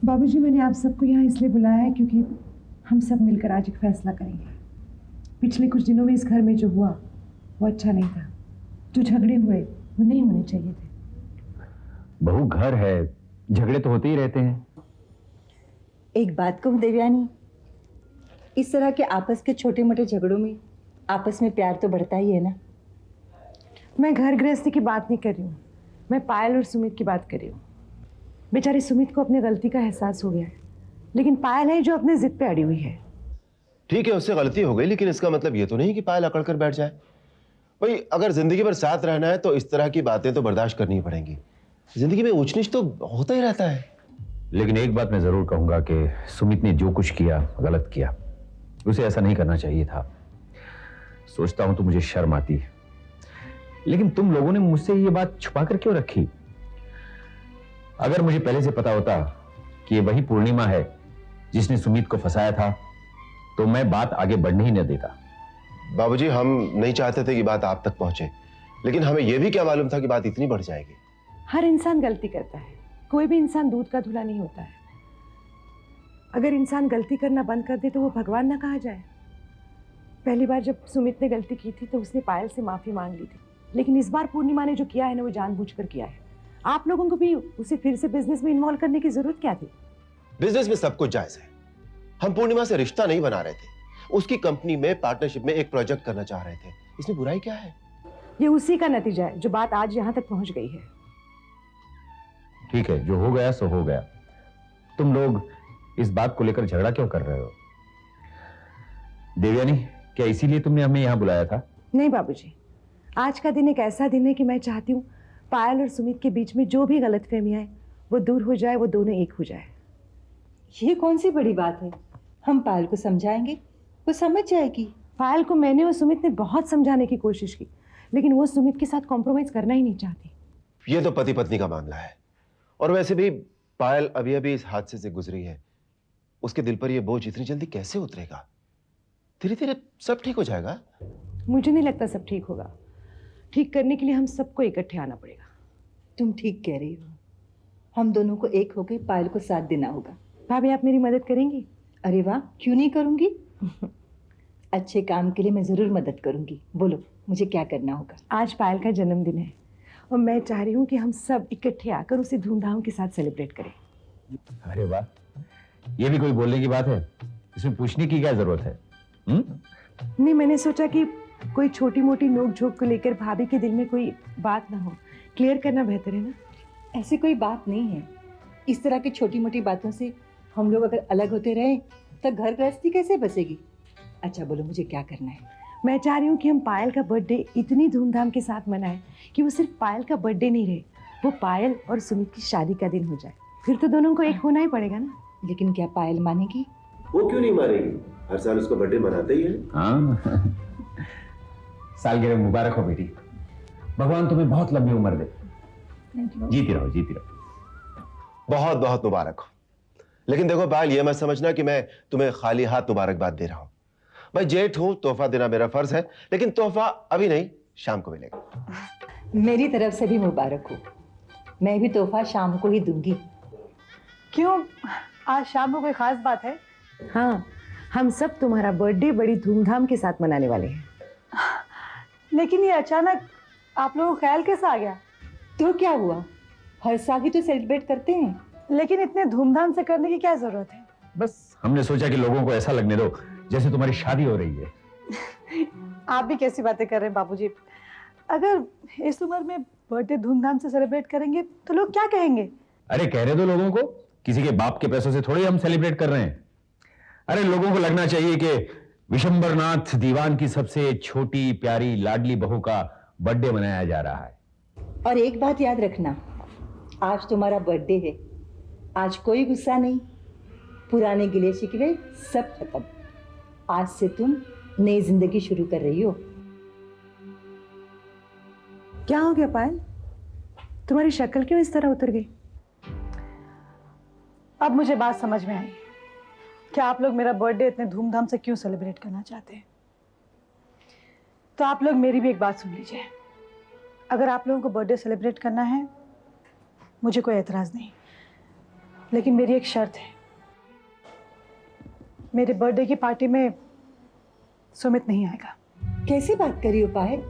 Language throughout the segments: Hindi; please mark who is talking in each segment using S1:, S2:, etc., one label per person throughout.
S1: बाबूजी, मैंने आप सबको यहाँ इसलिए बुलाया है क्योंकि हम सब मिलकर आज एक फैसला करेंगे। पिछले कुछ दिनों में इस घर में जो हुआ वो अच्छा नहीं था। जो झगड़े हुए वो नहीं होने चाहिए थे।
S2: बहू घर है, झगड़े तो होते ही रहते हैं।
S3: एक बात कहूँ देवयानी, इस तरह के आपस के छोटे मोटे झगड़ों में आपस में प्यार तो बढ़ता ही है ना।
S1: मैं घर गृहस्थी की बात नहीं कर रही हूँ, मैं पायल और सुमित की बात कर रही हूँ। बेचारी सुमित को अपनी गलती का एहसास हो गया है, लेकिन पायल है जो अपने जिद पे अड़ी हुई है।
S4: ठीक है, उससे गलती हो गई, लेकिन इसका मतलब ये तो नहीं कि पायल अकड़ कर बैठ जाए। भाई अगर जिंदगी भर साथ रहना है तो इस तरह की बातें तो बर्दाश्त करनी पड़ेंगी। जिंदगी में ऊंच नीच तो होता ही रहता है।
S2: लेकिन एक बात मैं जरूर कहूंगा कि सुमित ने जो कुछ किया गलत किया। उसे ऐसा नहीं करना चाहिए था। सोचता हूं तो मुझे शर्म आती है, लेकिन तुम लोगों ने मुझसे ये बात छुपा कर क्यों रखी? अगर मुझे पहले से पता होता कि ये वही पूर्णिमा है जिसने सुमित को फंसाया था तो मैं बात आगे बढ़ने ही न देता।
S4: बाबूजी, हम नहीं चाहते थे कि बात आप तक पहुंचे, लेकिन हमें यह भी क्या मालूम था कि बात इतनी बढ़ जाएगी।
S1: हर इंसान गलती करता है, कोई भी इंसान दूध का धुला नहीं होता है। अगर इंसान गलती करना बंद कर दे तो वो भगवान ना कहा जाए। पहली बार जब सुमित ने गलती की थी तो उसने पायल से माफी मांग ली थी, लेकिन इस बार पूर्णिमा ने जो किया है ना वो जानबूझकर किया है। आप लोगों को भी उसे फिर से बिजनेस में इन्वॉल्व करने की जरूरत क्या थी?
S4: बिजनेस में सब कुछ जायज है। हम पूर्णिमा से रिश्ता नहीं बना रहे थे, उसकी कंपनी में पार्टनरशिप में एक प्रोजेक्ट करना चाह रहे थे। इसमें बुराई क्या है?
S1: ये उसी का नतीजा है जो बात आज यहाँ तक पहुंच गई है।
S2: ठीक है, जो हो गया सो हो गया। तुम लोग इस बात को लेकर झगड़ा क्यों कर रहे हो? देवयानी, क्या इसीलिए तुमने हमें यहाँ बुलाया था?
S1: नहीं बाबूजी, आज का दिन एक ऐसा दिन है कि मैं चाहती हूँ पायल और सुमित के बीच में जो भी गलतफहमियां है वो दूर हो जाए, वो दोनों एक हो जाए।
S3: ये कौन सी बड़ी बात है? हम पायल को समझाएंगे, वो समझ जाएगी।
S1: पायल को मैंने और सुमित ने बहुत समझाने की कोशिश की, लेकिन वो सुमित के साथ कॉम्प्रोमाइज करना ही नहीं चाहती।
S4: ये तो पति पत्नी का मामला है, और वैसे भी पायल अभी अभी इस हादसे से गुजरी है। उसके दिल पर यह बोझ इतनी जल्दी कैसे उतरेगा? धीरे धीरे सब ठीक हो जाएगा।
S1: मुझे नहीं लगता सब ठीक होगा। ठीक करने के लिए हम सबको इकट्ठे आना पड़ेगा।
S3: तुम ठीक कह रही हो, हम दोनों को एक होकर पायल को साथ देना होगा।
S1: भाभी, आप मेरी मदद करेंगी?
S3: अरे वाह, क्यों नहीं करूंगी। अच्छे काम के लिए मैं जरूर मदद करूंगी। बोलो मुझे क्या करना होगा?
S1: आज पायल का जन्मदिन है और मैं चाह रही हूँ कि हम सब इकट्ठे आकर उसे धूमधाम के साथ सेलिब्रेट करें।
S2: अरे वाह, ये भी कोई बोलने की बात है? इसमें पूछने की क्या जरूरत है?
S1: नहीं, मैंने सोचा कि कोई छोटी मोटी नोक झोंक को लेकर भाभी के दिल में कोई बात ना हो, क्लियर करना बेहतर है ना।
S3: ऐसी कोई बात नहीं है। इस तरह की छोटी मोटी बातों से हम लोग अगर अलग होते रहे तो घर गृहस्थी कैसे बसेगी? अच्छा बोलो मुझे क्या करना है?
S1: मैं चाह रही हूँ कि हम पायल का बर्थडे इतनी धूमधाम के साथ मनाएं कि वो सिर्फ पायल का बर्थडे नहीं रहे, वो पायल और सुमित की शादी का दिन हो जाए। फिर तो दोनों को एक होना ही पड़ेगा ना।
S3: लेकिन क्या पायल मानेगी?
S4: वो क्यों नहीं मानेगी? हर साल उसका बर्थडे मनाते ही है।
S2: हाँ। सालगिरह मुबारक हो बेटी। भगवान तुम्हें बहुत लंबी उम्र दे। जीती रहो, जीती रहो।
S4: बहुत बहुत मुबारक हो। लेकिन देखो पायल, ये मत समझना कि मैं तुम्हें खाली हाथ मुबारकबाद दे रहा हूं। भाई जेठ हूं, तोहफा देना मेरा फर्ज है, लेकिन तोहफा अभी नहीं, शाम को मिलेगा।
S3: मेरी तरफ से भी मुबारक हो। मैं भी तोहफा शाम को ही दूंगी।
S5: क्यों, आज शाम को कोई खास बात है?
S1: हाँ, हम सब तुम्हारा बर्थडे बड़ी धूमधाम के साथ मनाने वाले हैं।
S5: लेकिन ये अचानक आप लोगों को ख्याल कैसा आ गया?
S3: तो क्या हुआ, हर साल ही तो सेलिब्रेट करते हैं।
S5: लेकिन इतने धूमधाम से करने की क्या जरूरत है?
S2: बस हमने सोचा कि लोगों को ऐसा लगने दो जैसे तुम्हारी शादी हो रही है।
S5: आप भी कैसी बातें कर रहे हैं बाबूजी? अगर इस उम्र में बर्थडे धूमधाम से सेलिब्रेट करेंगे तो लोग क्या कहेंगे?
S2: अरे कहने दो लोगों को, किसी के बाप के पैसों से थोड़ी हम सेलिब्रेट कर रहे हैं। अरे लोगों को लगना चाहिए कि विशंबरनाथ दीवान की सबसे छोटी प्यारी लाडली बहू का बर्थडे मनाया जा रहा है।
S3: और एक बात याद रखना, आज तुम्हारा बर्थडे है। आज कोई गुस्सा नहीं, पुराने गिले शिकवे सब खत्म। आज से तुम नई जिंदगी शुरू कर रही हो।
S1: क्या हो गया पायल, तुम्हारी शक्ल क्यों इस तरह उतर गई?
S5: अब मुझे बात समझ में आई कि आप लोग मेरा बर्थडे इतने धूमधाम से क्यों सेलिब्रेट करना चाहते हैं। तो आप लोग मेरी भी एक बात सुन लीजिए। अगर आप लोगों को बर्थडे सेलिब्रेट करना है, मुझे कोई एतराज़ नहीं, लेकिन मेरी एक शर्त है, मेरे बर्थडे की पार्टी में सुमित नहीं आएगा।
S3: कैसी बात करी हो पायल?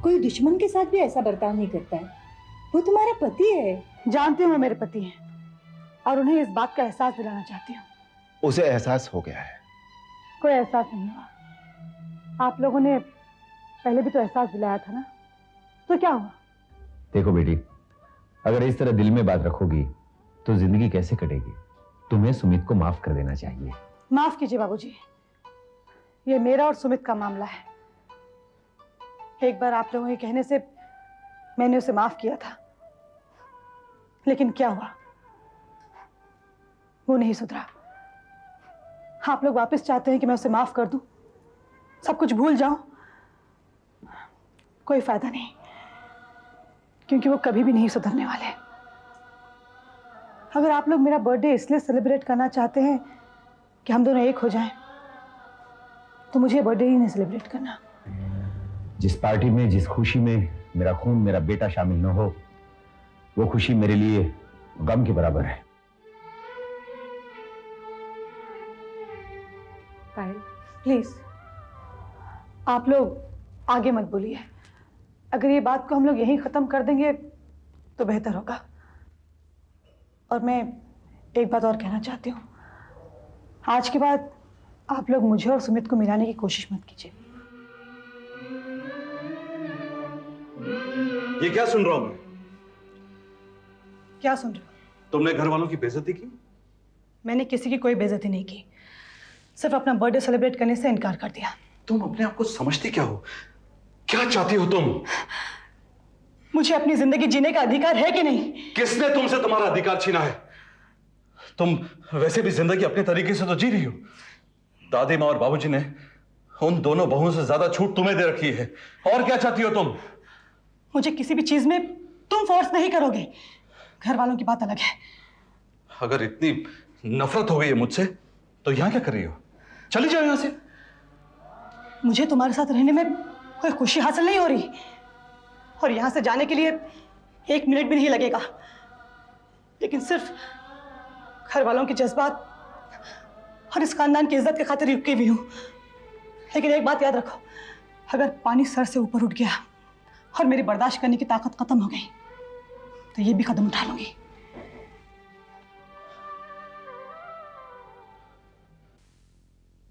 S3: कोई दुश्मन के साथ भी ऐसा बर्ताव नहीं करता है। वो तुम्हारा पति है।
S5: जानती हूँ वो मेरे पति हैं और उन्हें इस बात का एहसास दिलाना चाहती हूँ।
S4: उसे एहसास हो गया है।
S5: कोई एहसास नहीं हुआ। आप लोगों ने पहले भी तो एहसास दिलाया था ना, तो क्या हुआ?
S2: देखो बेटी, अगर इस तरह दिल में बात रखोगी तो जिंदगी कैसे कटेगी। तुम्हें सुमित को माफ कर देना चाहिए।
S5: माफ कीजिए बाबूजी, ये मेरा और सुमित का मामला है। एक बार आप लोगों के कहने से मैंने उसे माफ किया था, लेकिन क्या हुआ, वो नहीं सुधरा। आप लोग वापस चाहते हैं कि मैं उसे माफ कर दूं, सब कुछ भूल जाऊं। कोई फायदा नहीं, क्योंकि वो कभी भी नहीं सुधरने वाले। अगर आप लोग मेरा बर्थडे इसलिए सेलिब्रेट करना चाहते हैं कि हम दोनों एक हो जाएं, तो मुझे बर्थडे ही नहीं सेलिब्रेट करना।
S2: जिस पार्टी में, जिस खुशी में मेरा खून, मेरा बेटा शामिल न हो, वो खुशी मेरे लिए गम के बराबर है।
S5: पायल, प्लीज आप लोग आगे मत बोलिए। अगर ये बात को हम लोग यहीं खत्म कर देंगे तो बेहतर होगा। और मैं एक बात और कहना चाहती हूँ, आज के बाद आप लोग मुझे और सुमित को मिलाने की कोशिश मत कीजिए।
S6: ये क्या सुन रहा हूं मैं?
S5: क्या सुन रहे हो?
S6: तुमने घर वालों की बेइज्जती की?
S5: मैंने किसी की कोई बेइज्जती नहीं की, सिर्फ अपना बर्थडे सेलिब्रेट करने से इनकार कर दिया।
S6: तुम अपने आप को समझती क्या हो? क्या चाहती हो तुम?
S5: मुझे अपनी जिंदगी जीने का अधिकार है कि नहीं?
S6: किसने तुमसे तुम्हारा अधिकार छीना है? तुम वैसे भी जिंदगी अपने तरीके से तो जी रही हो। दादी माँ और बाबूजी ने उन दोनों बहुओं से ज्यादा छूट तुम्हें दे रखी है। और क्या चाहती हो तुम?
S5: मुझे किसी भी चीज में तुम फोर्स नहीं करोगे। घर वालों की बात अलग है।
S6: अगर इतनी नफरत हो गई है मुझसे तो यहां क्या कर रही हो? चली जाओ यहां से।
S5: मुझे तुम्हारे साथ रहने में कोई खुशी हासिल नहीं हो रही, और यहां से जाने के लिए 1 मिनट भी नहीं लगेगा। लेकिन सिर्फ घर वालों के जज्बात और इस खानदान की इज्जत के खातिर रुकी हुई हूं। लेकिन एक बात याद रखो, अगर पानी सर से ऊपर उठ गया और मेरी बर्दाश्त करने की ताकत खत्म हो गई तो ये भी कदम उठा लूंगी।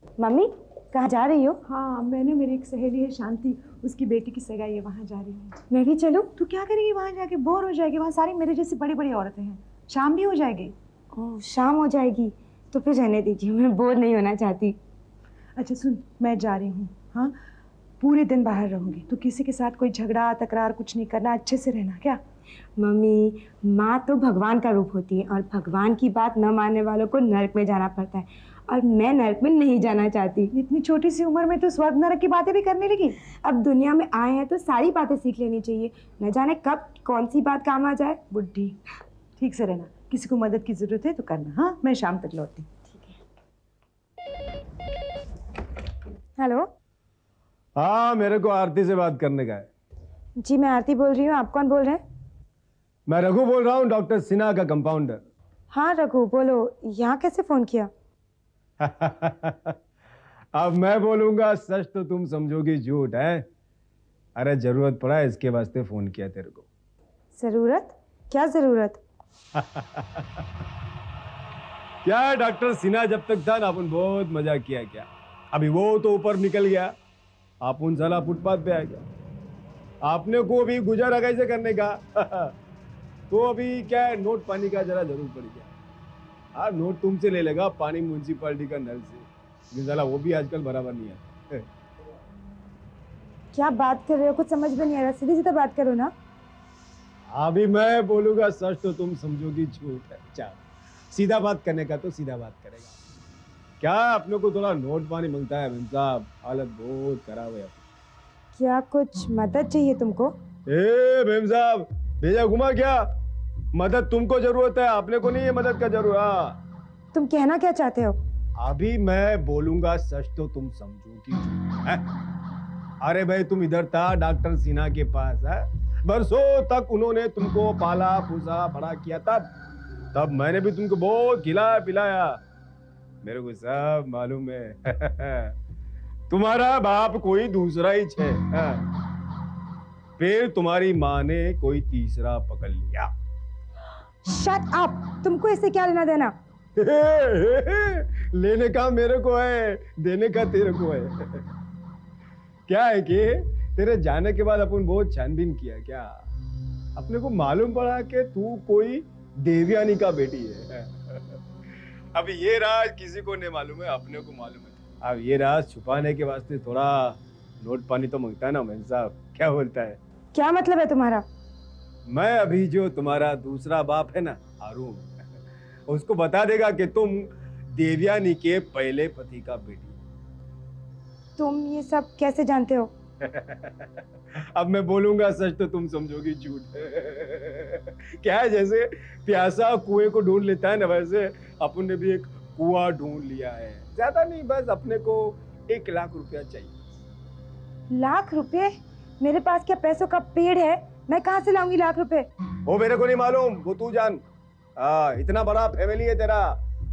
S7: मम्मी कहाँ जा रही हो?
S1: हाँ, मैंने, मेरी एक सहेली है शांति, उसकी बेटी की सगाई है, वहाँ जा रही हूँ।
S7: मैं भी चलूं?
S1: तू क्या करेगी वहाँ जाके? बोर हो जाएगी। वहाँ सारी मेरे जैसी बड़ी बड़ी औरतें हैं, शाम भी हो जाएगी।
S7: ओह, शाम हो जाएगी तो फिर रहने दीजिए, मैं बोर नहीं होना चाहती।
S1: अच्छा सुन, मैं जा रही हूँ। हाँ, पूरे दिन बाहर रहूंगी। तो किसी के साथ कोई झगड़ा तकरार कुछ नहीं करना, अच्छे से रहना। क्या?
S7: मम्मी, माँ तो भगवान का रूप होती है और भगवान की बात न मानने वालों को नरक में जाना पड़ता है, और मैं नरक में नहीं जाना चाहती।
S1: इतनी छोटी सी उम्र में तो स्वर्ग नरक की बातें भी करने लगी।
S7: अब दुनिया में आए हैं तो सारी बातें सीख लेनी चाहिए, न जाने कब कौन सी बात काम आ जाए।
S1: बुढ़ी, ठीक से रहना। किसी को मदद की जरूरत है तो करना। हाँ, मैं शाम तक लौटती।
S7: हेलो।
S8: हाँ, मेरे को आरती से बात करने का है।
S7: जी मैं आरती बोल रही हूँ, आप कौन बोल रहे हैं?
S8: मैं रघु बोल रहा हूँ, डॉक्टर सिन्हा का कंपाउंडर।
S7: हाँ रघु बोलो, यहाँ कैसे फ़ोन किया?
S8: अब मैं बोलूंगा सच तो तुम समझोगी झूठ है। अरे जरूरत पड़ा है, इसके वास्ते फोन किया तेरे को।
S7: ज़रूरत? क्या ज़रूरत?
S8: क्या है डॉक्टर सिन्हा, जब तक था ना अपन बहुत मजा किया। क्या अभी वो तो ऊपर निकल गया, आप उन साला फुटपाथ पे आ गया। आपने को भी गुजारा कैसे करने का? तो अभी क्या है, नोट पानी का जरा जरूर पड़ गया। हाँ, नोट तुमसे ले लेगा, पानी म्यूनसिपालिटी का नल से, लेकिन साला वो भी आजकल बराबर नहीं है।
S7: क्या बात कर रहे हो? कुछ समझ में नहीं आ रहा, सीधी सीधा बात करो ना।
S8: अभी मैं बोलूंगा सच तो तुम समझोगी झूठ है। अच्छा, सीधा बात करने का तो सीधा बात करेगा। क्या अपने को थोड़ा नोट पानी मांगता है मेम साहब, हालत बहुत खराब है।
S7: क्या कुछ मदद चाहिए तुमको?
S8: ए मेम साहब, भेजा घुमा क्या? मदद तुमको जरूरत है, आपने को नहीं है मदद का जरूरत।
S7: तुम कहना क्या चाहते हो?
S8: अभी मैं बोलूंगा सच तो तुम समझोगी है? अरे भाई, तुम इधर था डॉक्टर सिन्हा के पास है, बरसों तक उन्होंने तुमको पाला पोसा बड़ा किया, तब तब मैंने भी तुमको बहुत खिलाया पिलाया, मेरे को सब मालूम है। तुम्हारा बाप कोई दूसरा ही छे, फिर तुम्हारी माँ ने कोई तीसरा पकड़ लिया।
S7: शट अप, तुमको इससे क्या लेना देना?
S8: लेने का मेरे को है, देने का तेरे को है। क्या है कि तेरे जाने के बाद अपन बहुत छानबीन किया, क्या अपने को मालूम पड़ा कि तू कोई देवयानी का बेटी है। अब ये राज किसी को नहीं मालूम है, अपने को मालूम है। अब ये राज छुपाने के वास्ते थोड़ा नोट पानी तो मांगता है ना मैन साहब, क्या बोलता है?
S7: क्या मतलब है तुम्हारा? मैं
S8: अभी जो तुम्हारा दूसरा बाप है ना हारून, उसको बता देगा कि तुम देवयानी के पहले पति का बेटी।
S7: तुम ये सब कैसे जानते हो?
S8: अब मैं बोलूंगा सच तो तुम समझोगी झूठ। क्या है, जैसे प्यासा कुएं को ढूंढ लेता है ना, वैसे अपन ने भी एक कुआं ढूंढ लिया है। ज्यादा नहीं, बस अपने को 1 लाख रुपया चाहिए।
S7: लाख रुपए? मेरे पास क्या पैसों का पेड़ है? मैं कहाँ से लाऊंगी लाख रुपए?
S8: वो मेरे को नहीं मालूम, वो तू जान। इतना बड़ा फैमिली है तेरा,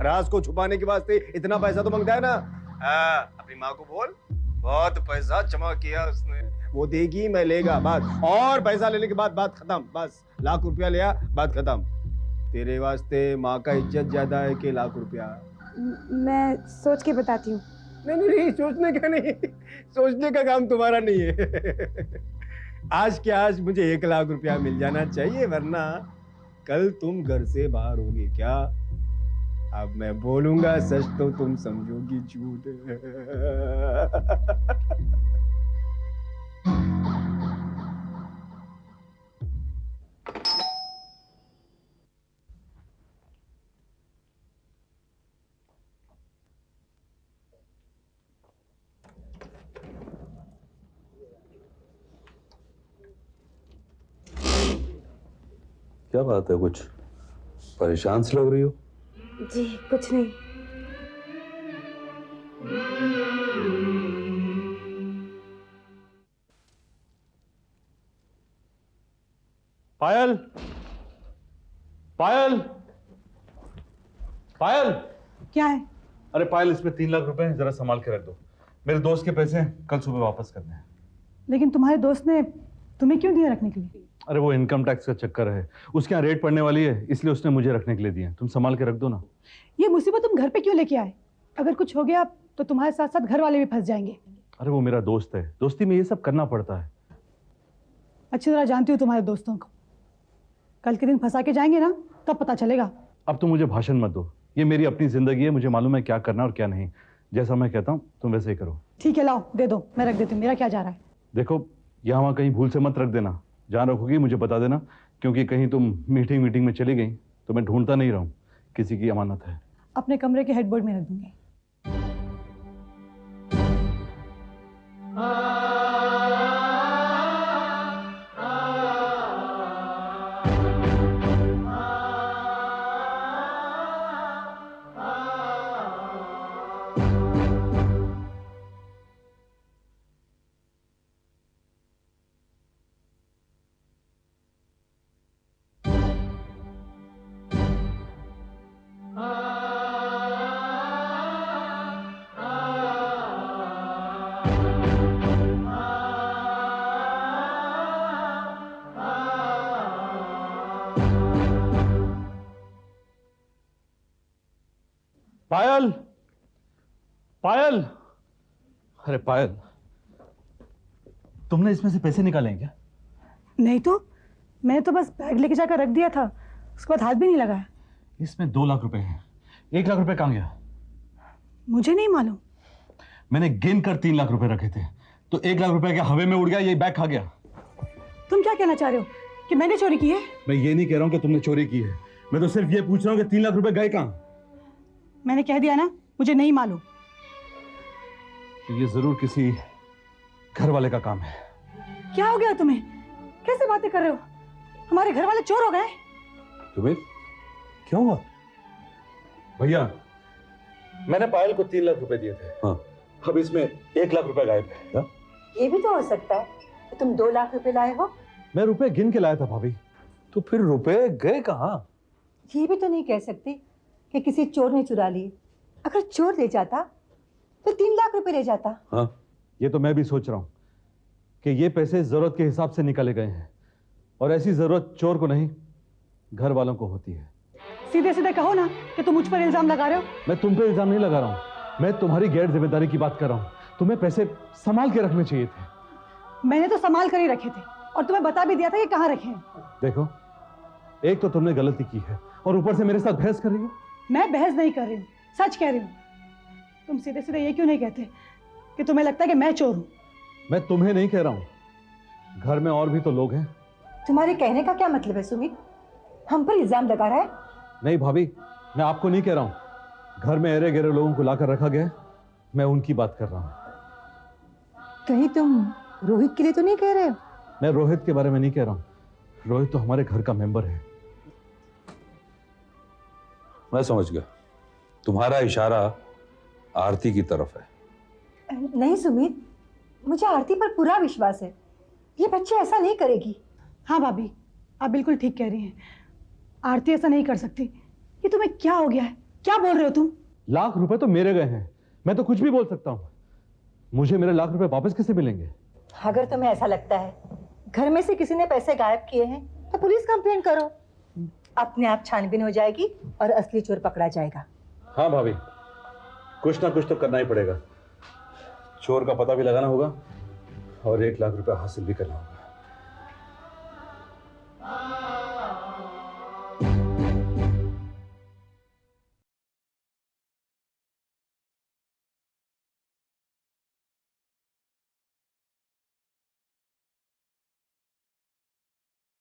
S8: राज को छुपाने के वास्ते इतना पैसा तो मांगता है ना। अपनी माँ को बोल, बहुत पैसा जमा किया उसने, वो देगी मैं लेगा, बस। और पैसा लेने के बाद बात खत्म, बस। लाख रुपया लिया, बात खत्म। तेरे वास्ते माँ का इज्जत ज्यादा है कि लाख रुपया?
S7: मैं सोच के बताती हूँ।
S8: नहीं, सोचने का नहीं, सोचने का काम तुम्हारा नहीं है। आज के आज मुझे 1 लाख रुपया मिल जाना चाहिए, वरना कल तुम घर से बाहर होगे। क्या? अब मैं बोलूंगा सच तो तुम समझोगी झूठ।
S6: क्या बात है, कुछ परेशान सी लग रही हो?
S7: जी कुछ नहीं।
S6: पायल, पायल, पायल।
S5: क्या है?
S6: अरे पायल, इसमें 3 लाख रुपए हैं, जरा संभाल के रख दो। मेरे दोस्त के पैसे हैं, कल सुबह वापस करने हैं।
S5: लेकिन तुम्हारे दोस्त ने तुम्हें क्यों दिया रखने के लिए?
S6: अरे वो इनकम टैक्स का चक्कर है, उसके यहाँ रेट पड़ने वाली है, इसलिए उसने मुझे रखने के लिए दिए। तुम संभाल के रख दो ना।
S5: ये मुसीबत तुम घर पे क्यों लेके आए? अगर कुछ हो गया तो तुम्हारे साथ साथ घर वाले भी फंस जाएंगे।
S6: अरे वो मेरा दोस्त है, दोस्ती में ये सब करना पड़ता है।
S5: अच्छी तरह जानती हूँ तुम्हारे दोस्तों को, कल के दिन फंसा के जाएंगे ना, तब पता चलेगा।
S6: अब तुम मुझे भाषण मत दो, ये मेरी अपनी जिंदगी है, मुझे मालूम है क्या करना और क्या नहीं। जैसा मैं कहता हूँ तुम वैसे ही करो।
S5: ठीक है, लाओ दे दो, मैं रख देती हूँ। मेरा क्या जा रहा है?
S6: देखो, यहाँ वहाँ कहीं भूल से मत रख देना, जहाँ रखोगी मुझे बता देना, क्योंकि कहीं तुम मीटिंग में चली गई तो मैं ढूंढता नहीं रहूँ, किसी की अमानत है।
S5: अपने कमरे के हेडबोर्ड में रख दूंगी।
S6: पायल, पायल, अरे पायल, तुमने इसमें से पैसे निकाले हैं क्या?
S5: नहीं तो, मैंने तो बस बैग लेके जाकर रख दिया था, उसके बाद हाथ भी नहीं लगाया।
S6: इसमें 2 लाख रुपए हैं। 1 लाख रुपए कहाँ गया?
S5: मुझे नहीं मालूम।
S6: मैंने गिन कर 3 लाख रुपए रखे थे, तो 1 लाख रुपए क्या हवे में उड़ गया? ये बैग खा गया।
S5: तुम क्या कहना चाह रहे हो कि मैंने चोरी की है?
S6: मैं ये नहीं कह रहा हूं कि तुमने चोरी की है, मैं तो सिर्फ ये पूछ रहा हूं कि 3 लाख रुपए गए कहाँ?
S5: मैंने कह दिया ना, मुझे नहीं मालूम।
S6: तो ये जरूर किसी घर वाले का काम है।
S5: क्या हो गया तुम्हें? कैसे बातें कर रहे हो? हमारे घर वाले चोर हो गए?
S6: तुम्हें क्यों हुआ? भैया, मैंने पायल को 3 लाख रुपए दिए थे। हाँ। अब इसमें 1 लाख रुपए गायब है।
S3: ये भी तो हो सकता है कि तुम 2 लाख रुपए लाए हो।
S6: मैं रुपए गिन के लाया था भाभी।
S9: तो फिर रुपए गए कहाँ?
S3: ये भी तो नहीं कह सकते कि किसी चोर ने चुरा लिए। अगर चोर ले जाता तो 3 लाख रुपए ले जाता।
S6: हाँ, ये तो मैं भी सोच रहा हूं कि ये पैसे जरूरत के हिसाब से निकाले गए हैं, और ऐसी जरूरत चोर को नहीं, घर वालों को होती है।
S5: सीधे सीधे कहो ना कि तुम मुझ पर इल्जाम लगा रहे हो।
S6: मैं तुम पे इल्जाम नहीं लगा रहा हूं, मैं तुम्हारी गैर जिम्मेदारी की बात कर रहा हूं। तुम्हें पैसे संभाल के रखने चाहिए थे।
S5: मैंने तो संभाल कर ही रखे थे और तुम्हें बता भी दिया था कि कहाँ रखे हैं।
S6: देखो, एक तो तुमने गलती की है और ऊपर से मेरे साथ बहस कर रही हो।
S5: मैं बहस नहीं कर रही हूँ, सच कह रही हूँ। तुम सीधे सीधे ये क्यों नहीं कहते कि तुम्हें लगता है कि मैं चोर हूँ?
S6: मैं तुम्हें नहीं कह रहा हूं, घर में और भी तो लोग हैं।
S3: तुम्हारे कहने का क्या मतलब है सुमित? हम पर इल्जाम लगा रहा है?
S6: नहीं भाभी, मैं आपको नहीं कह रहा हूं। घर में अरे गहरे लोगों को लाकर रखा गया है, मैं उनकी बात कर रहा हूं।
S3: कहीं तुम रोहित के लिए तो नहीं कह रहे हो?
S6: मैं रोहित के बारे में नहीं कह रहा हूं। रोहित तो हमारे घर का मेंबर है।
S9: मैं समझ गया, तुम्हारा इशारा आरती की तरफ है।
S3: नहीं सुमित, मुझे आरती पर पूरा विश्वास है। ये बच्ची ऐसा नहीं करेगी।
S5: हाँ भाभी, आप बिल्कुल ठीक कह रही हैं। आरती ऐसा नहीं कर सकती। ये तुम्हें क्या हो गया है? क्या बोल रहे हो तुम?
S6: लाख रुपए तो मेरे गए हैं, मैं तो कुछ भी बोल सकता हूं। मुझे मेरे लाख रुपए वापस कैसे मिलेंगे?
S3: अगर तुम्हें ऐसा लगता है घर में से किसी ने पैसे गायब किए हैं तो पुलिस कंप्लेंट करो। अपने आप छानबीन हो जाएगी और असली चोर पकड़ा जाएगा।
S6: हाँ भाभी, कुछ ना कुछ तो करना ही पड़ेगा। चोर का पता भी लगाना होगा और 1 लाख रुपए हासिल भी करना होगा।